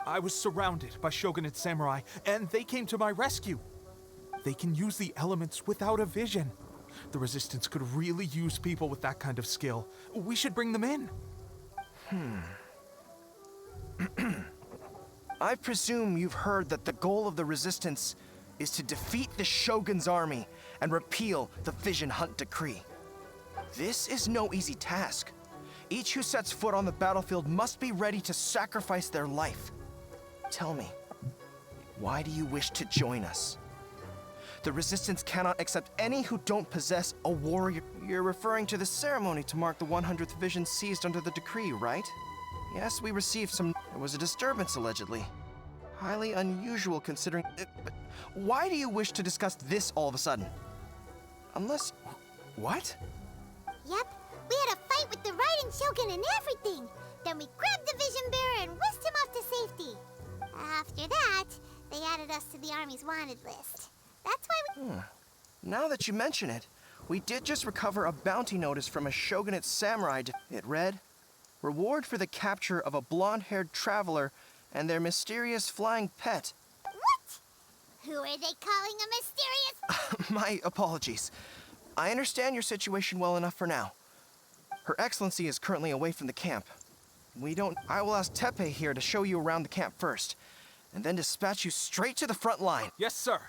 I was surrounded by shogunate samurai, and they came to my rescue. They can use the elements without a vision. The Resistance could really use people with that kind of skill. We should bring them in. I presume you've heard that the goal of the Resistance is to defeat the Shogun's army and repeal the Vision Hunt Decree. This is no easy task. Each who sets foot on the battlefield must be ready to sacrifice their life. Tell me, why do you wish to join us? The Resistance cannot accept any who don't possess a warrior. You're referring to the ceremony to mark the 100th Vision seized under the decree, right? Yes, we received some... There was a disturbance, allegedly. Highly unusual considering... But why do you wish to discuss this all of a sudden? Unless... What? Yep, we had a fight with the Raiden Shogun and everything. Then we grabbed the Vision Bearer and whisked him off to safety. After that, they added us to the Army's wanted list. That's why we... Now that you mention it, we did just recover a bounty notice from a Shogunate samurai. It read, "Reward for the capture of a blonde-haired traveler and their mysterious flying pet." What? Who are they calling a mysterious... My apologies. I understand your situation well enough for now. Her Excellency is currently away from the camp. I will ask Teppei here to show you around the camp first, and then dispatch you straight to the front line. Yes, sir.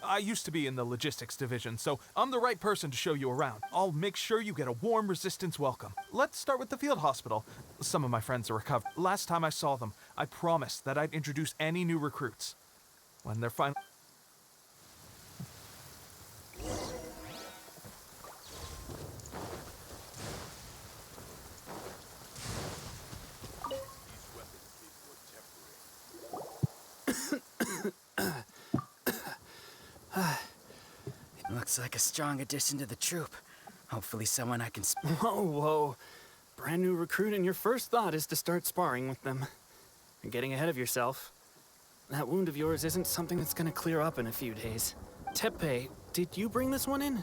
I used to be in the logistics division, so I'm the right person to show you around. I'll make sure you get a warm Resistance welcome. Let's start with the field hospital. Some of my friends are recovered. Last time I saw them, I promised that I'd introduce any new recruits. When they're finally... Looks like a strong addition to the troop. Hopefully someone I can Whoa. Brand new recruit and your first thought is to start sparring with them. You're getting ahead of yourself. That wound of yours isn't something that's gonna clear up in a few days. Teppei, did you bring this one in?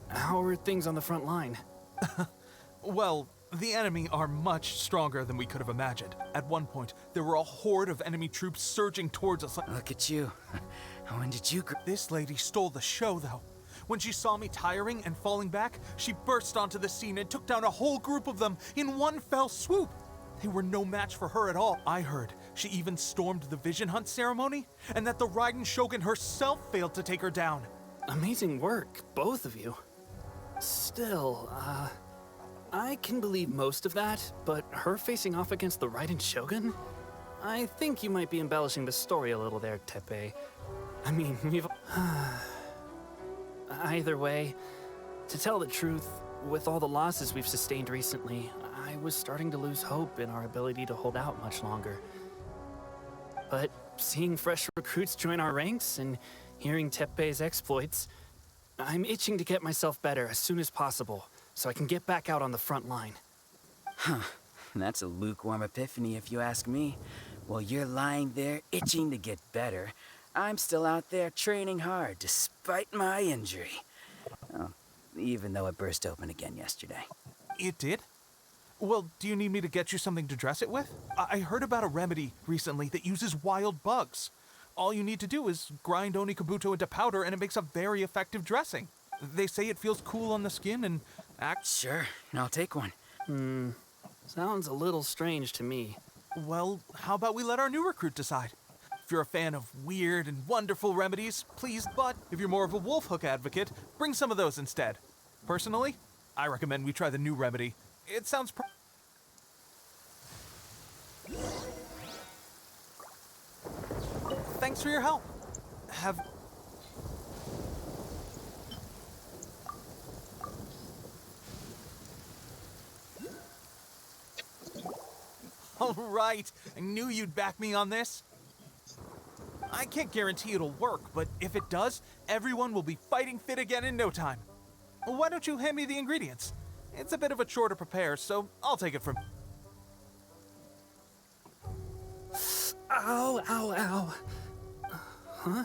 How are things on the front line? Well, the enemy are much stronger than we could have imagined. At one point, there were a horde of enemy troops surging towards us. Look at you. When did you... This lady stole the show, though. When she saw me tiring and falling back, she burst onto the scene and took down a whole group of them in one fell swoop. They were no match for her at all. I heard she even stormed the Vision Hunt ceremony, and that the Raiden Shogun herself failed to take her down. Amazing work, both of you. Still, I can believe most of that, but her facing off against the Raiden Shogun? I think you might be embellishing the story a little there, Teppei. I mean, we've... Either way, to tell the truth, with all the losses we've sustained recently, I was starting to lose hope in our ability to hold out much longer. But seeing fresh recruits join our ranks and hearing Teppei's exploits, I'm itching to get myself better as soon as possible, so I can get back out on the front line. That's a lukewarm epiphany if you ask me. While you're lying there itching to get better, I'm still out there training hard despite my injury. Oh, even though it burst open again yesterday. It did? Well, do you need me to get you something to dress it with? I heard about a remedy recently that uses wild bugs. All you need to do is grind Onikabuto into powder and it makes a very effective dressing. They say it feels cool on the skin and acts... Sure, I'll take one. Sounds a little strange to me. Well, how about we let our new recruit decide? If you're a fan of weird and wonderful remedies, please, but if you're more of a wolf hook advocate, bring some of those instead. Personally, I recommend we try the new remedy. It sounds Thanks for your help. All right, I knew you'd back me on this. I can't guarantee it'll work, but if it does, everyone will be fighting fit again in no time. Why don't you hand me the ingredients? It's a bit of a chore to prepare, so I'll take it from... Ow. Huh?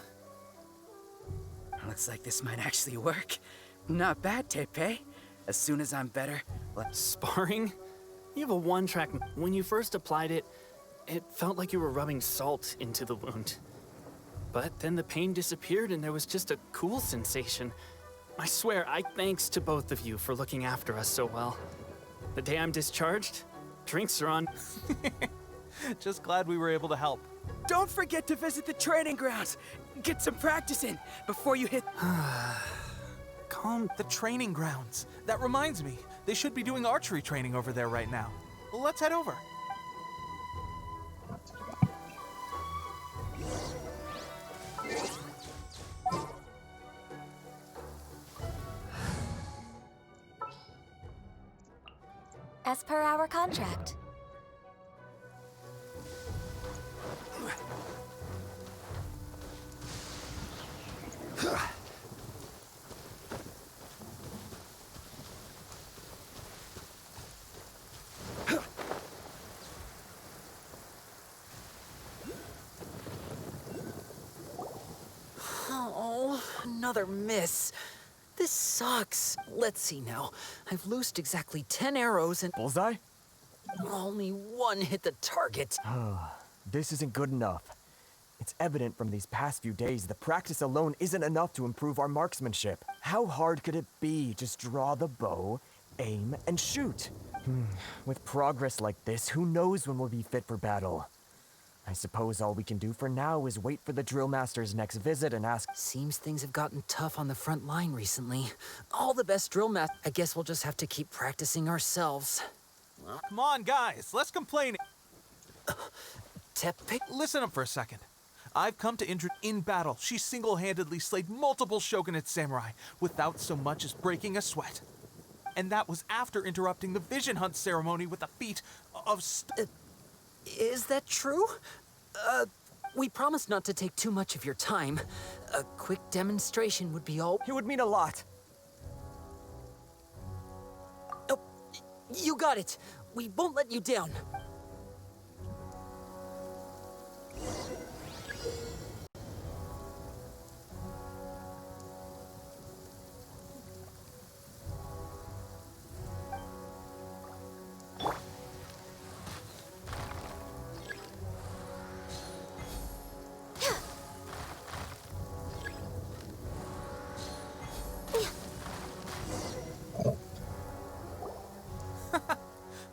Looks like this might actually work. Not bad, Teppei. As soon as I'm better, Sparring? You have a one-track... When you first applied it, It felt like you were rubbing salt into the wound. But then the pain disappeared and there was just a cool sensation. I swear, thanks to both of you for looking after us so well. The day I'm discharged, drinks are on. Just glad we were able to help. Don't forget to visit the training grounds. Get some practice in before you hit... The training grounds. That reminds me, they should be doing archery training over there right now. Let's head over. As per our contract. Oh, another miss. This sucks. Let's see now. I've loosed exactly 10 arrows and Bullseye? only one hit the target. This isn't good enough. It's evident from these past few days that practice alone isn't enough to improve our marksmanship. How hard could it be? Just draw the bow, aim, and shoot. With progress like this, who knows when we'll be fit for battle? I suppose all we can do for now is wait for the drill master's next visit and ask... Seems things have gotten tough on the front line recently. All the best drill masters. I guess we'll just have to keep practicing ourselves. Come on, guys, let's complain. Tepic? Listen up for a second. I've come to Indra in battle. She single-handedly slayed multiple shogunate samurai without so much as breaking a sweat. And that was after interrupting the vision hunt ceremony with a feat of Is that true? We promised not to take too much of your time. A quick demonstration would be all... It would mean a lot. Oh, you got it. We won't let you down.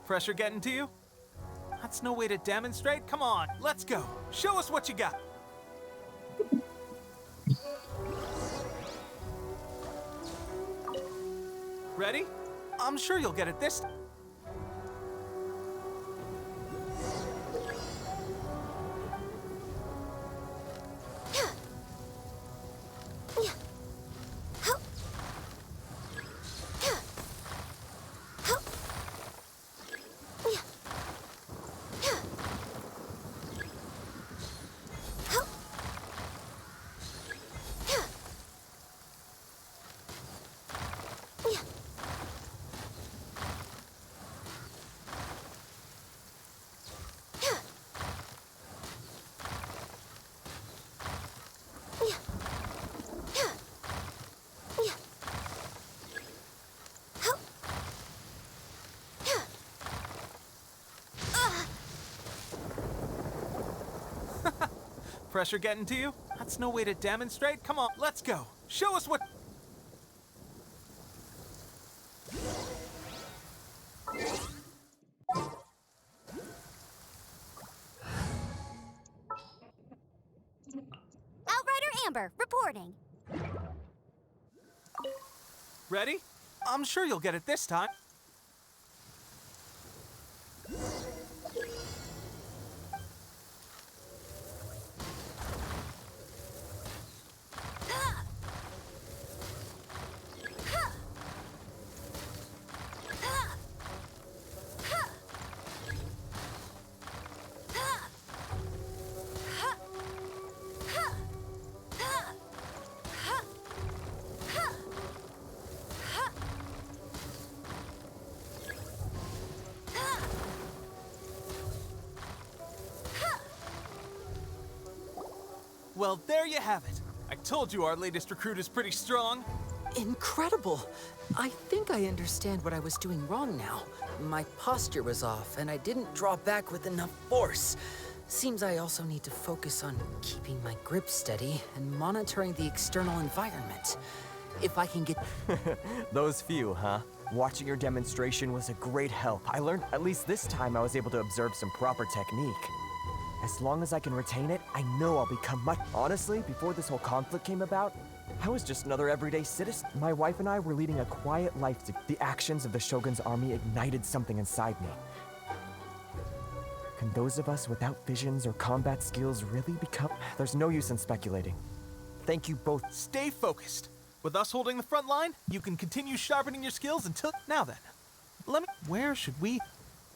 Pressure getting to you? That's no way to demonstrate. Come on, let's go. Show us what you got. Ready? I'm sure you'll get it this time. Pressure getting to you? That's no way to demonstrate. Come on, let's go. Show us what... Outrider Amber, reporting. Ready? I'm sure you'll get it this time. Well, there you have it. I told you our latest recruit is pretty strong. Incredible! I think I understand what I was doing wrong now. My posture was off, and I didn't draw back with enough force. Seems I also need to focus on keeping my grip steady and monitoring the external environment. If I can get... Those few, huh? Watching your demonstration was a great help. I learned, at least this time, I was able to observe some proper technique. As long as I can retain it, I know I'll become much... Honestly, before this whole conflict came about, I was just another everyday citizen. My wife and I were leading a quiet life. The actions of the Shogun's army ignited something inside me. Can those of us without visions or combat skills really become... There's no use in speculating. Thank you both. Stay focused. With us holding the front line, you can continue sharpening your skills until... Now then, where should we...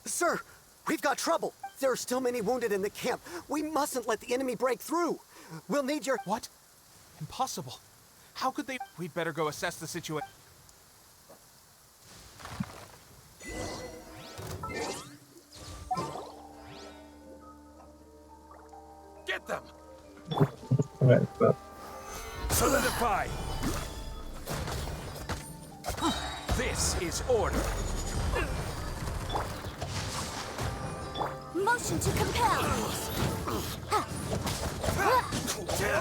Sir, we've got trouble. There are still many wounded in the camp. We mustn't let the enemy break through. We'll need your... What? Impossible. How could they... We'd better go assess the situation. Get them! Solidify! This is order. Motion to compel!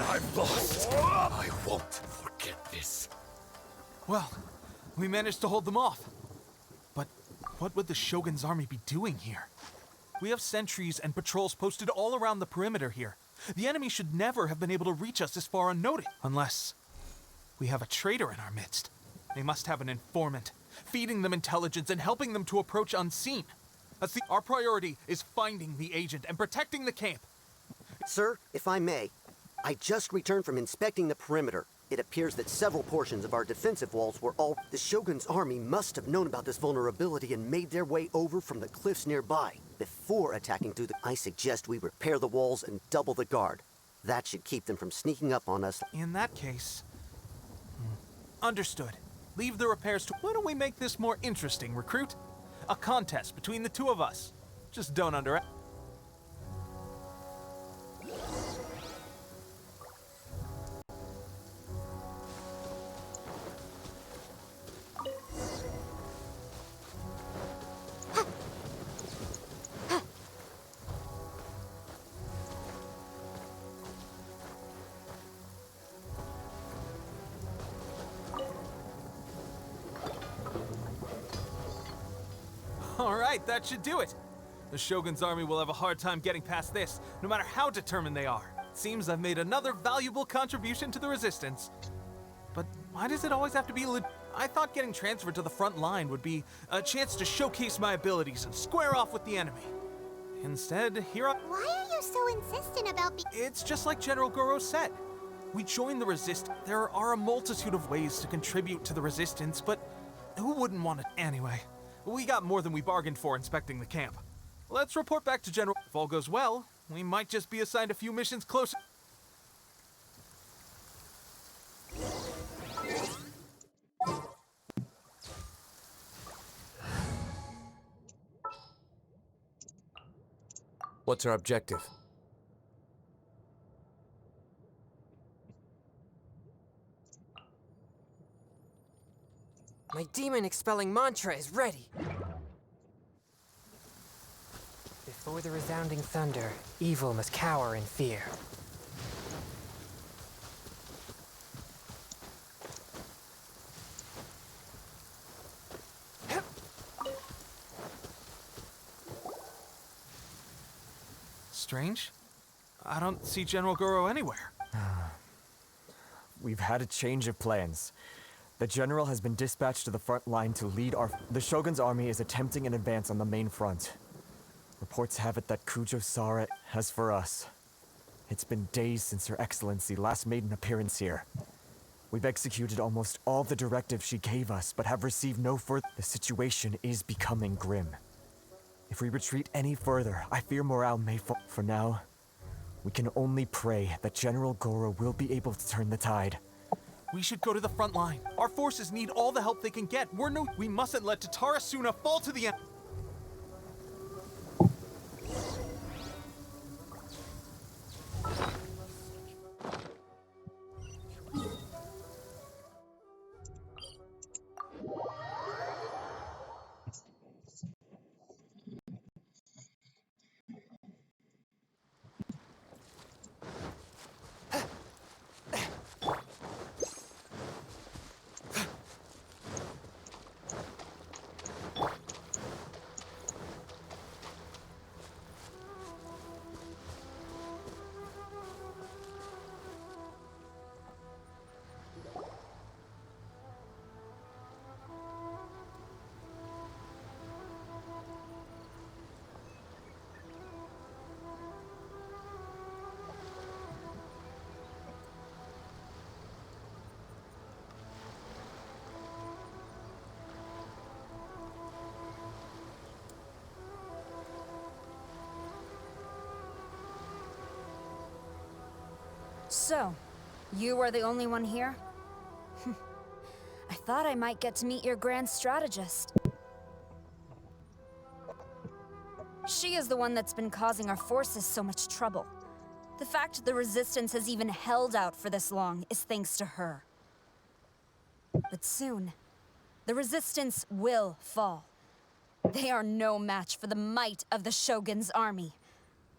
I've lost. I won't forget this. Well, we managed to hold them off. But what would the Shogun's army be doing here? We have sentries and patrols posted all around the perimeter here. The enemy should never have been able to reach us this far unnoticed. Unless we have a traitor in our midst. They must have an informant, feeding them intelligence and helping them to approach unseen. Our priority is finding the agent and protecting the camp. Sir, if I may, I just returned from inspecting the perimeter. It appears that several portions of our defensive walls were all... The Shogun's army must have known about this vulnerability and made their way over from the cliffs nearby. Before attacking through the... I suggest we repair the walls and double the guard. That should keep them from sneaking up on us. In that case... Understood. Leave the repairs to... Why don't we make this more interesting, recruit? A contest between the two of us. Just don't underestimate... All right, that should do it. The Shogun's army will have a hard time getting past this, no matter how determined they are. Seems I've made another valuable contribution to the resistance. But why does it always have to be I thought getting transferred to the front line would be a chance to showcase my abilities and square off with the enemy. Instead, here I... Why are you so insistent about It's just like General Goro said. We join the resistance. There are a multitude of ways to contribute to the resistance, but who wouldn't want it anyway? We got more than we bargained for inspecting the camp. Let's report back to General. If all goes well, we might just be assigned a few missions closer. What's our objective? My demon-expelling mantra is ready. Before the resounding thunder, evil must cower in fear. Strange. I don't see General Goro anywhere. We've had a change of plans. The general has been dispatched to the front line to lead our... The Shogun's army is attempting an advance on the main front. Reports have it that Kujo Sara has for us. It's been days since Her Excellency last made an appearance here. We've executed almost all the directives she gave us, but have received no further... The situation is becoming grim. If we retreat any further, I fear morale may fall. For now, we can only pray that General Goro will be able to turn the tide. We should go to the front line. Our forces need all the help they can get. We mustn't let Tatara Suna fall to the end. So, you are the only one here? I thought I might get to meet your grand strategist. She is the one that's been causing our forces so much trouble. The fact the Resistance has even held out for this long is thanks to her. But soon, the Resistance will fall. They are no match for the might of the Shogun's army.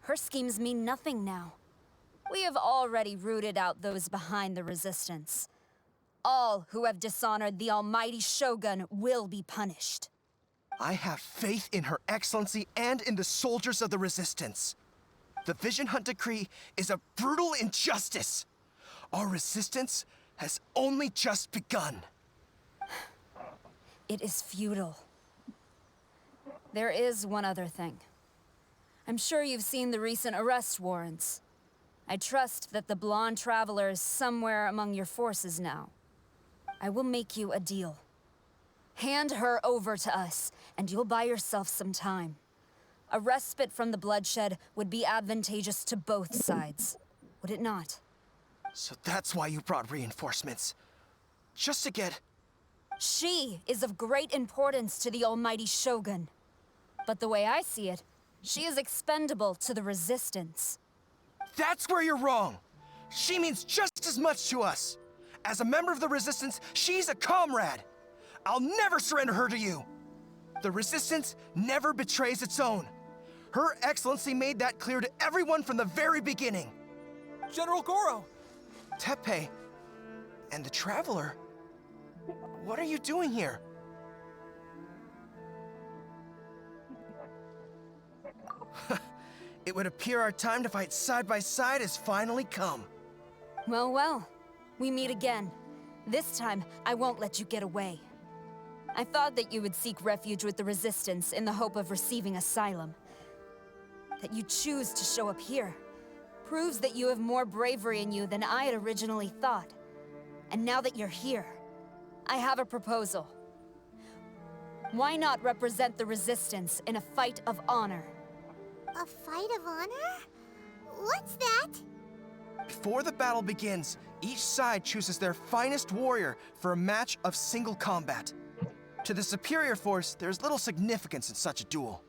Her schemes mean nothing now. We have already rooted out those behind the Resistance. All who have dishonored the almighty Shogun will be punished. I have faith in Her Excellency and in the soldiers of the Resistance. The Vision Hunt Decree is a brutal injustice. Our resistance has only just begun. It is futile. There is one other thing. I'm sure you've seen the recent arrest warrants. I trust that the blonde traveler is somewhere among your forces now. I will make you a deal. Hand her over to us, and you'll buy yourself some time. A respite from the bloodshed would be advantageous to both sides, would it not? So that's why you brought reinforcements. Just to get... She is of great importance to the almighty Shogun. But the way I see it, she is expendable to the Resistance. That's where you're wrong. She means just as much to us. As a member of the Resistance, she's a comrade. I'll never surrender her to you. The Resistance never betrays its own. Her Excellency made that clear to everyone from the very beginning. General Goro! Teppei and the Traveler, what are you doing here? It would appear our time to fight side by side has finally come. Well, well. We meet again. This time, I won't let you get away. I thought that you would seek refuge with the Resistance in the hope of receiving asylum. That you choose to show up here proves that you have more bravery in you than I had originally thought. And now that you're here, I have a proposal. Why not represent the Resistance in a fight of honor? A fight of honor? What's that? Before the battle begins, each side chooses their finest warrior for a match of single combat. To the superior force, there's little significance in such a duel.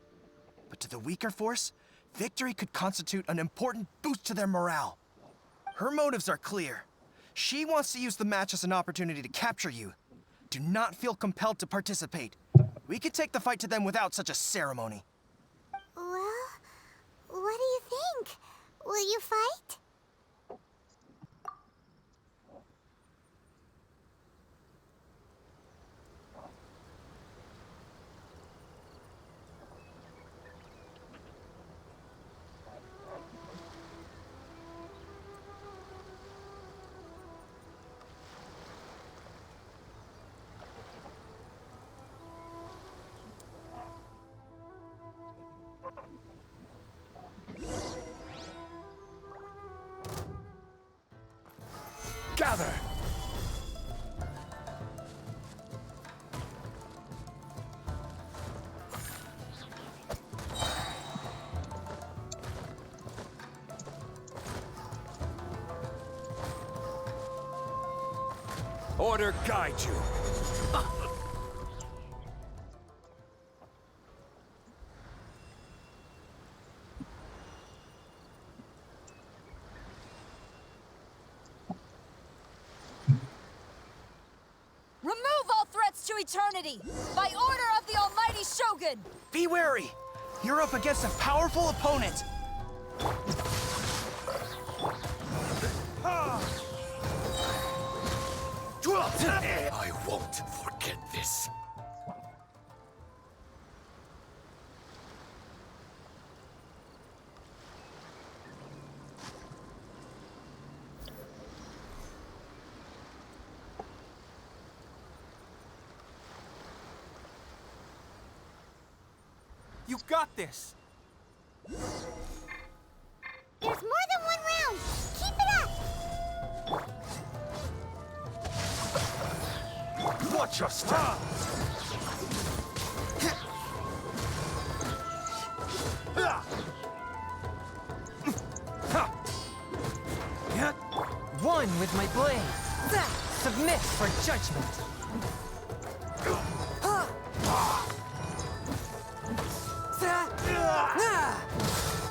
But to the weaker force, victory could constitute an important boost to their morale. Her motives are clear. She wants to use the match as an opportunity to capture you. Do not feel compelled to participate. We can take the fight to them without such a ceremony. Well, what do you think? Will you fight? Gather! Order guide you. Remove all threats to eternity, by order of the almighty Shogun! Be wary! You're up against a powerful opponent! I won't forget this. You got this! There's more than one round! Keep it up! Watch your step! one with my blade. Submit for judgment.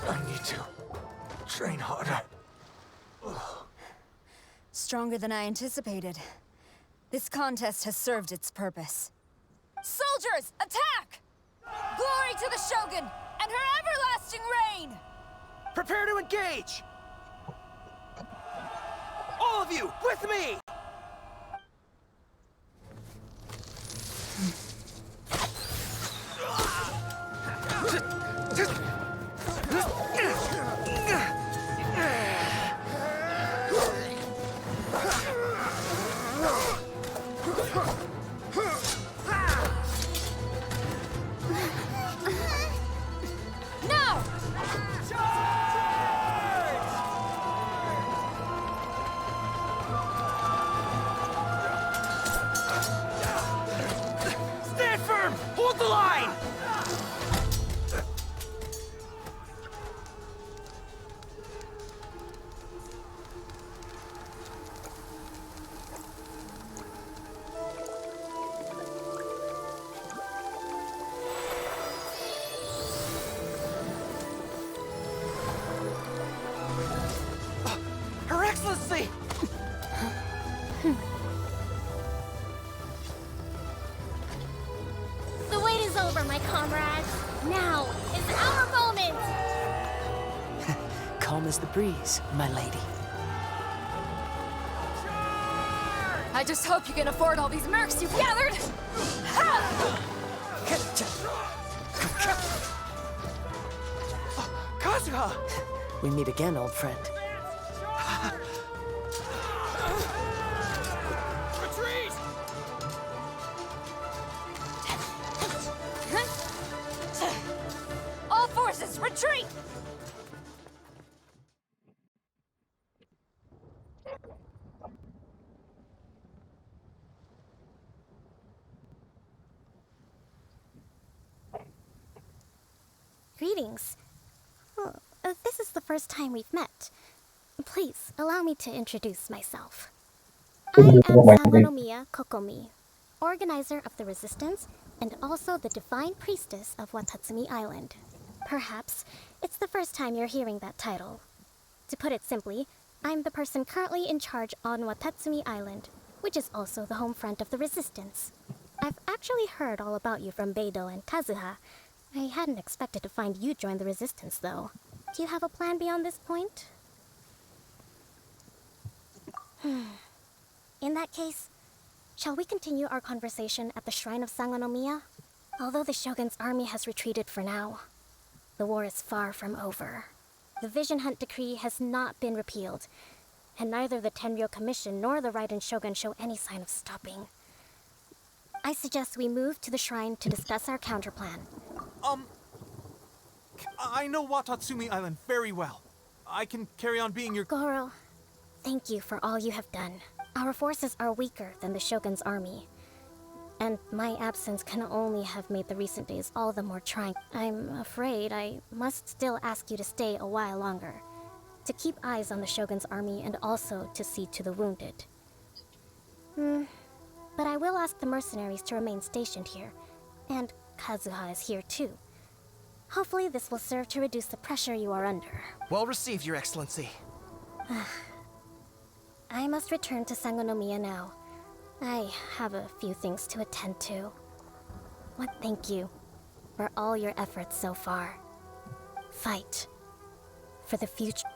I need to train harder. Stronger than I anticipated. This contest has served its purpose. Soldiers, attack! Glory to the Shogun and her everlasting reign! Prepare to engage! All of you, with me! Now! Stand firm! Hold the line! Her Excellency! The wait is over, my comrades. Now is our moment. Calm as the breeze, my lady. I just hope you can afford all these mercs you've gathered! Ha! Kazuha! We meet again, old friend. Retreat! All forces, retreat! Greetings. Well, this is the first time we've met. Please, allow me to introduce myself. I am Sangonomiya Kokomi, organizer of the Resistance and also the Divine Priestess of Watatsumi Island. Perhaps it's the first time you're hearing that title. To put it simply, I'm the person currently in charge on Watatsumi Island, which is also the home front of the Resistance. I've actually heard all about you from Beidou and Kazuha. I hadn't expected to find you join the Resistance, though. Do you have a plan beyond this point? In that case, shall we continue our conversation at the Shrine of Sangonomiya? Although the Shogun's army has retreated for now, the war is far from over. The Vision Hunt Decree has not been repealed, and neither the Tenryo Commission nor the Raiden Shogun show any sign of stopping. I suggest we move to the shrine to discuss our counterplan. I know Watatsumi Island very well. I can carry on being your... Goro, thank you for all you have done. Our forces are weaker than the Shogun's army, and my absence can only have made the recent days all the more trying. I'm afraid I must still ask you to stay a while longer, to keep eyes on the Shogun's army and also to see to the wounded. But I will ask the mercenaries to remain stationed here, and Kazuha is here too. Hopefully this will serve to reduce the pressure you are under. Well received, Your Excellency. I must return to Sangonomiya now. I have a few things to attend to. But thank you for all your efforts so far. Fight for the future.